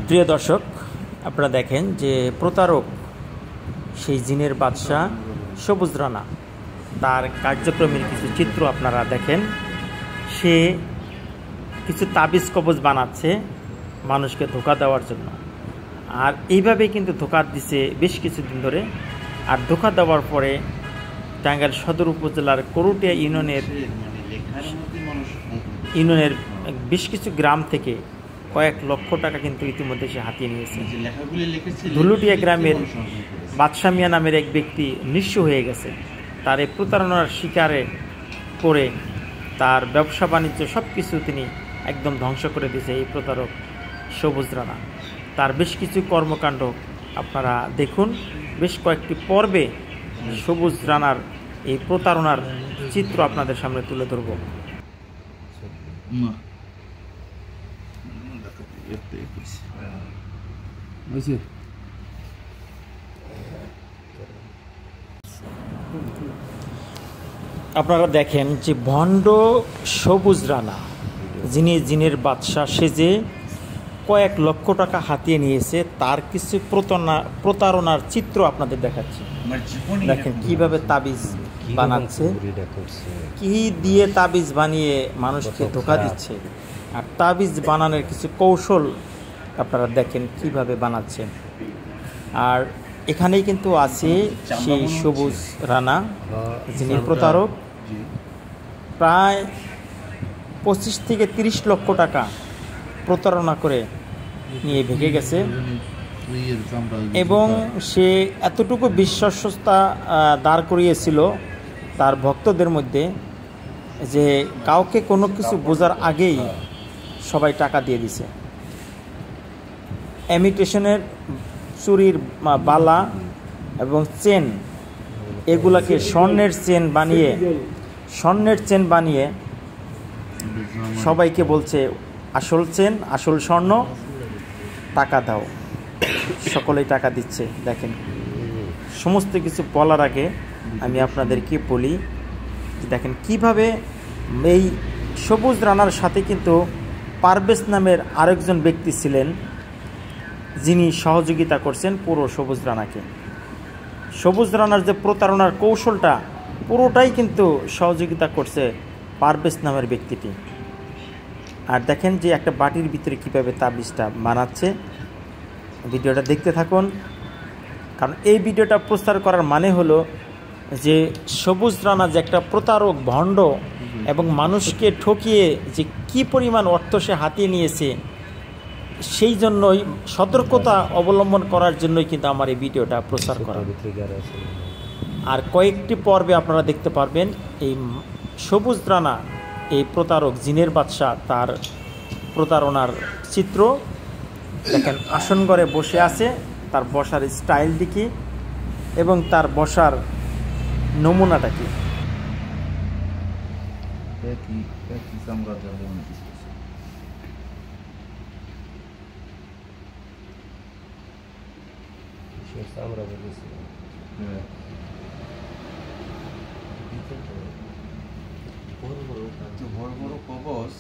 প্রিয় দর্শক, আপনারা দেখেন যে প্রতারক সেই জিনের বাদশা সবুজ রানা, তার কার্যক্রমের কিছু চিত্র আপনারা দেখেন। সে কিছু তাবিজ কবজ বানাচ্ছে মানুষকে ধোঁকা দেওয়ার জন্য, আর এইভাবেই কিন্তু ধোঁকা দিচ্ছে বেশ কিছুদিন ধরে। আর ধোঁকা দেওয়ার পরে টাঙ্গাইল সদর উপজেলার করুটিয়া ইউনিয়নের বেশ কিছু গ্রাম থেকে কয়েক লক্ষ টাকা কিন্তু ইতিমধ্যে সে হাতিয়ে নিয়েছে। ধুলুটিয়া গ্রামের বাদশা মিয়া নামের এক ব্যক্তি নিঃস্ব হয়ে গেছে। তার এই প্রতারণার শিকারে করে তার ব্যবসা বাণিজ্য সব কিছু তিনি একদম ধ্বংস করে দিয়েছে এই প্রতারক সবুজ রানা। তার বেশ কিছু কর্মকাণ্ড আপনারা দেখুন। বেশ কয়েকটি পর্বে সবুজ রানার এই প্রতারণার চিত্র আপনাদের সামনে তুলে ধরব। আপনারা দেখেন যে ভণ্ড সবুজ রানা, যিনি জিনের বাদশা সেজে কয়েক লক্ষ টাকা হাতিয়ে নিয়েছে, তার কিছু প্রতারণার চিত্র আপনাদের দেখাচ্ছি। দেখেন কিভাবে তাবিজ বানাচ্ছে, কি দিয়ে তাবিজ বানিয়ে মানুষকে ধোঁকা দিচ্ছে, আর তাবিজ বানানোর কিছু কৌশল আপনারা দেখেন কিভাবে বানাচ্ছে। আর এখানেই কিন্তু আছে সেই সবুজ রানা, যিনি প্রতারক। প্রায় 25 থেকে 30 লক্ষ টাকা প্রতারণা করে নিয়ে ভেঙে গেছে, এবং সে এতটুকু বিশ্বস্ততা দাঁড় করিয়েছিল তার ভক্তদের মধ্যে যে কাউকে কোনো কিছু বোঝার আগেই সবাই টাকা দিয়ে দিছে। ইমিটেশনের চুরির বালা এবং চেন, এগুলাকে স্বর্ণের চেন বানিয়ে সবাইকে বলছে আসল চেন, আসল স্বর্ণ, টাকা দাও। সকলেই টাকা দিচ্ছে। দেখেন, সমস্ত কিছু বলার আগে আমি আপনাদেরকে বলি, দেখেন কিভাবে এই সবুজ রানার সাথে কিন্তু পারভেজ নামের আরেকজন ব্যক্তি ছিলেন, যিনি সহযোগিতা করছেন পুরো সবুজ রানাকে। সবুজ রানার যে প্রতারণার কৌশলটা পুরোটাই কিন্তু সহযোগিতা করছে পারভেজ নামের ব্যক্তিটি। আর দেখেন যে একটা বাটির ভিতরে কীভাবে তাবিজটা বানাচ্ছে। ভিডিওটা দেখতে থাকুন, কারণ এই ভিডিওটা প্রচার করার মানে হলো যে সবুজ রানা যে একটা প্রতারক, ভণ্ড, এবং মানুষকে ঠকিয়ে যে কি পরিমাণ অর্থ সে হাতিয়ে নিয়েছে, সেই জন্যই সতর্কতা অবলম্বন করার জন্যই কিন্তু আমার এই ভিডিওটা প্রচার করা। আর কয়েকটি পর্বে আপনারা দেখতে পারবেন এই সবুজ রানা, এই প্রতারক জিনের বাদশা, তার প্রতারণার চিত্র দেখেন। আসন ঘরে বসে আছে, তার বসার স্টাইলটি কি এবং তার বসার নমুনাটা কি। বড় বড় কবচ